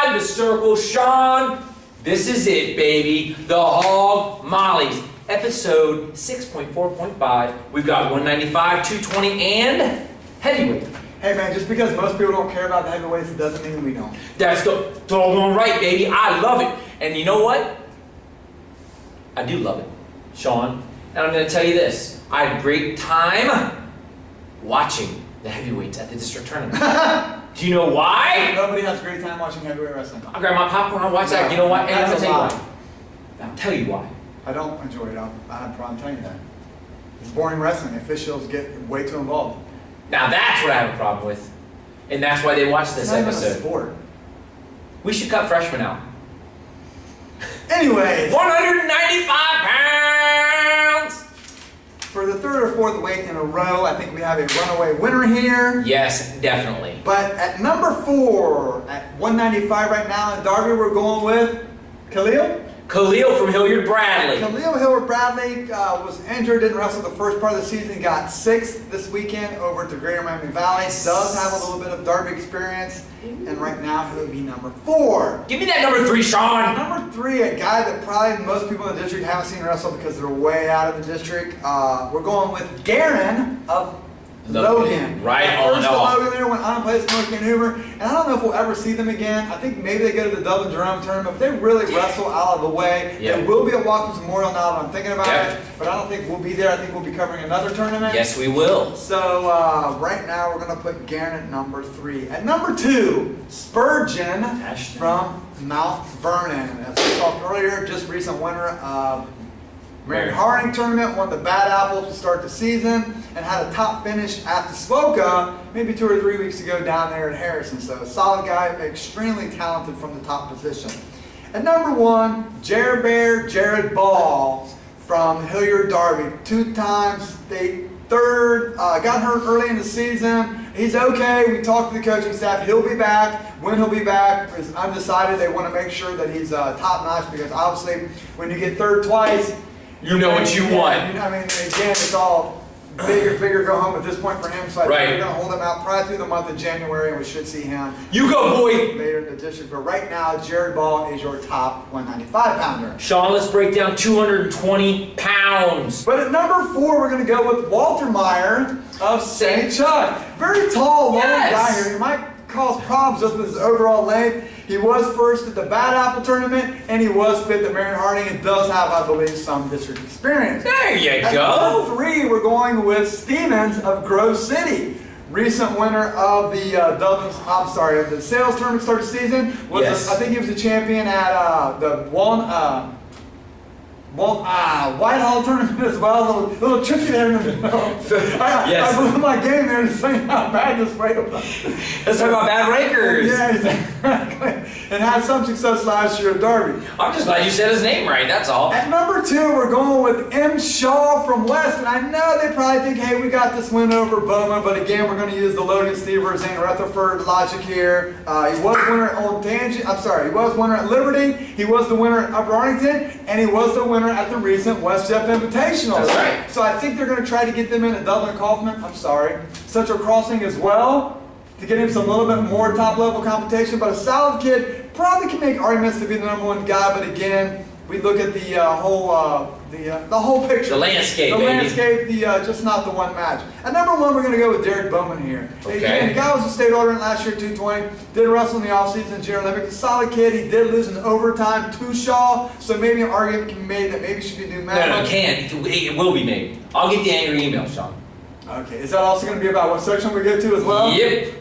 inside the circle, Sean. This is it, baby. The Hog Mollies. Episode 6.4.5. We've got 195, 220, and heavyweight. Hey man, just because most people don't care about the heavyweights, it doesn't mean we don't. That's the doggone right, baby. I love it. And you know what? I do love it, Sean. And I'm going to tell you this. I had a great time watching the heavyweights at the district tournament. Do you know why? Nobody has a great time watching heavyweight wrestling. I grab my popcorn, I watch that. You know what? And I'm That's going to a tell you lie. why. I'll tell you why. I don't enjoy it. I have a problem telling you that. It's boring wrestling. Officials get way too involved. Now that's what I have a problem with. And that's why they watch this It's not even a episode. sport. We should cut freshmen out. Anyways, 195 pounds! for the third or fourth weight in a row, I think we have a runaway winner here. Yes, definitely. But at number 4, at 195 right now in Darby, we're going with Khalil. Khalil from Hilliard Bradley. Khalil Hilbert Bradley was injured, didn't wrestle the first part of the season, got 6th this weekend over to Greater Miami Valley. Does have a little bit of Darby experience, and right now he'll be number 4. Give me that number 3, Sean. Number 3, a guy that probably most people in the district haven't seen wrestle because they're way out of the district. We're going with Garen of Logan. Right First on to off. Logan there, went on and played Smoky and Hoover, and I don't know if we'll ever see them again. I think maybe they go to the Dublin Jerome tournament. If they really wrestle out of the way, Yep. they will be at Watkins Memorial now that I'm thinking about Yep. it, but I don't think we'll be there. I think we'll be covering another tournament. Yes, we will. So right now we're going to put Garen at number 3. At number 2, Spurgeon Ashton. from Mount Vernon. As we talked earlier, just recent winner of Marion Harding tournament, won the Bad Apple to start the season, and had a top finish at the Swoka maybe 2 or 3 weeks ago down there in Harrison. So a solid guy, extremely talented from the top position. At number 1, Jared Ball from Hilliard Darby, 2-time state third, got hurt early in the season. He's okay. We talked to the coaching staff. He'll be back. When he'll be back is undecided. They want to make sure that he's top notch because obviously when you get third twice, You know what you want. I mean, again, it's all bigger go home at this point for him. So I think Right. we're going to hold him out probably through the month of January, and we should see him You go, boy. later in the district. But right now, Jared Ball is your top 195 pounder. Sean, let's break down 220 pounds. But at number 4, we're going to go with Walter Meyer of St. Chuck. Very tall, long Yes. guy here. He might cause problems just with his overall length. He was first at the Bad Apple tournament, and he was 5th at Marion Harding, and does have, I believe, some district experience. There you At go. number 3, we're going with Stevens of Grove City. Recent winner of the of the sales tournament start of season. Yes. I think he was the champion at the Whitehall tournament as well. A little tricky there in the middle. Yes. I blew my game there to say how bad this way was. Let's talk about bad rakers. Yeah, exactly. And had some success last year at Derby. I'm just glad you said his name right, that's all. At number 2, we're going with M. Shaw from West, and I know they probably think, hey, we got this win over Bowman, but again, we're going to use the Logan Stevers and Rutherford logic here. He was winner at Old Tangent. He was winner at Liberty. He was the winner at Upper Arlington, and he was the winner at the recent West Jeff Invitational. That's right. So I think they're going to try to get them in at Dublin Kaufman. Central Crossing as well, to get him some little bit more top-level competition. But a solid kid, probably can make arguments to be the number 1 guy. But again, we look at the whole picture. The landscape, The baby. landscape, just not the one match. At number 1, we're going to go with Derek Bowman here. Okay. Again, the guy was a state order last year, 220. Did wrestle in the offseason, Junior Olympic. Solid kid. He did lose in overtime to Shaw, so maybe an argument can be made that maybe should be new match. No, it can't. It will be made. I'll get the angry email, Sean. Okay, is that also going to be about what section we get to as well? Yep.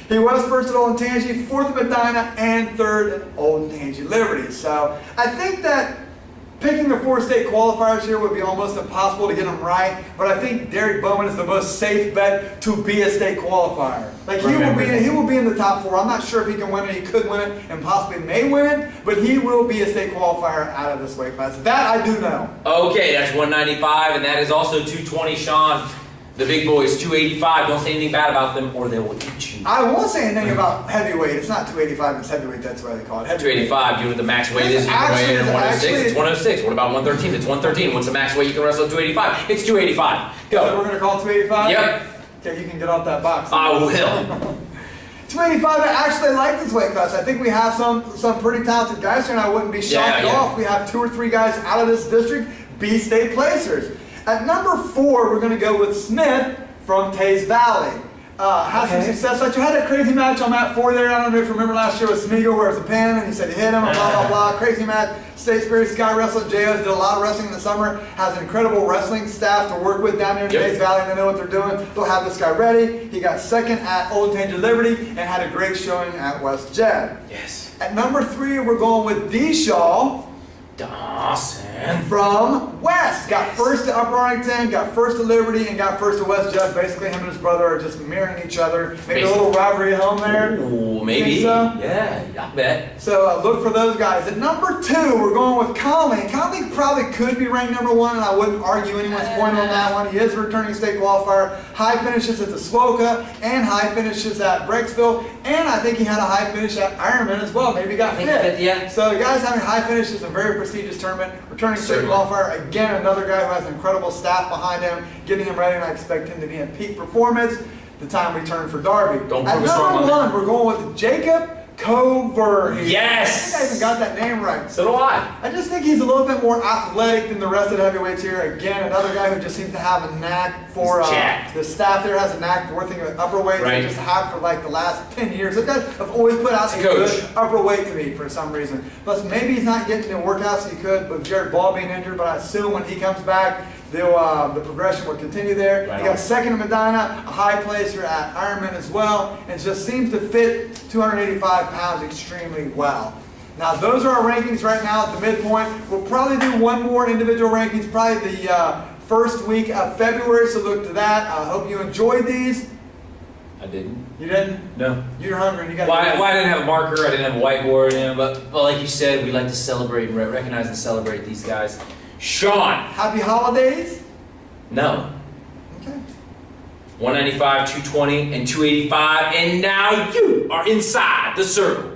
He was first at Old Tangy, 4th at Medina, and 3rd at Old Tangy Liberty. So I think that picking the 4 state qualifiers here would be almost impossible to get them right, but I think Derek Bowman is the most safe bet to be a state qualifier. Like he will be in the top 4. I'm not sure if he can win it. He could win it and possibly may win it, but he will be a state qualifier out of this weight class. That I do know. Okay, that's 195, and that is also 220, Sean. The big boys, 285. Don't say anything bad about them, or they will eat you. I won't say anything about heavyweight. It's not 285, it's heavyweight. That's why they call it heavyweight. 285, you know what the max weight is? You can weigh in at 106. It's 106. What about 113? It's 113. What's the max weight you can wrestle at 285? It's 285. So Go. we're going to call it 285? Yep. Okay, you can get off that box. I will. 285, I actually like this weight class. I think we have some pretty talented guys here, and I wouldn't be shocked at all if we have 2 or 3 guys out of this district be state placers. At number 4, we're going to go with Smith from Taze Valley. Had some success. Like you had a crazy match on mat 4 there. I don't know if you remember last year with Smeagol where it was a pin and he said he hit him and blah, blah, blah. Crazy match. State Spirit Sky wrestled. JOs did a lot of wrestling in the summer. Has an incredible wrestling staff to work with down there in Taze Valley, and they know what they're doing. They'll have this guy ready. He got second at Old Tanger Liberty and had a great showing at West Jed. Yes. At number 3, we're going with D-Shaw Dawson. from West. Got first to Upper Arlington, got first to Liberty, and got first to West Jed. Basically, him and his brother are just mirroring each other. Maybe a little rivalry at home there. Ooh, maybe. Think so? Yeah, I bet. So look for those guys. At number 2, we're going with Conley. Conley probably could be ranked number 1, and I wouldn't argue anyone's point on that one. He is a returning state qualifier. High finishes at the SWOCA and high finishes at Brecksville, and I think he had a high finish at Ironman as well. Maybe he got fifth. Yeah. So the guys having high finishes in a very prestigious tournament. Returning state Certainly. qualifier. Again, another guy who has an incredible staff behind him, getting him ready, and I expect him to be in peak performance the time we turn for Derby. Don't At prove us wrong number on 1, we're going with Jacob Cover. Yes! I think I even got that name right. So do I. I just think he's a little bit more athletic than the rest of the heavyweights here. Again, another guy who just seems to have a knack for He's jacked. the staff there has a knack for working with upper weights. Right. They just have for like the last 10 years. Those guys have always put out a Coach. good upper weight to me for some reason. Plus, maybe he's not getting the workouts he could with Jared Ball being injured, but I assume when he comes back, the progression will continue there. Right He got on. second in Medina, a high placer at Ironman as well, and just seems to fit 285 pounds extremely well. Now, those are our rankings right now at the midpoint. We'll probably do one more individual rankings, probably the first week of February, so look to that. I hope you enjoyed these. I didn't. You didn't? No. You're hungry and you got Well, I didn't have a marker, I didn't have a whiteboard, but like you said, we like to celebrate and recognize and celebrate these guys. Sean! Happy holidays. No. Okay. 195, 220, and 285, and now you are inside the circle.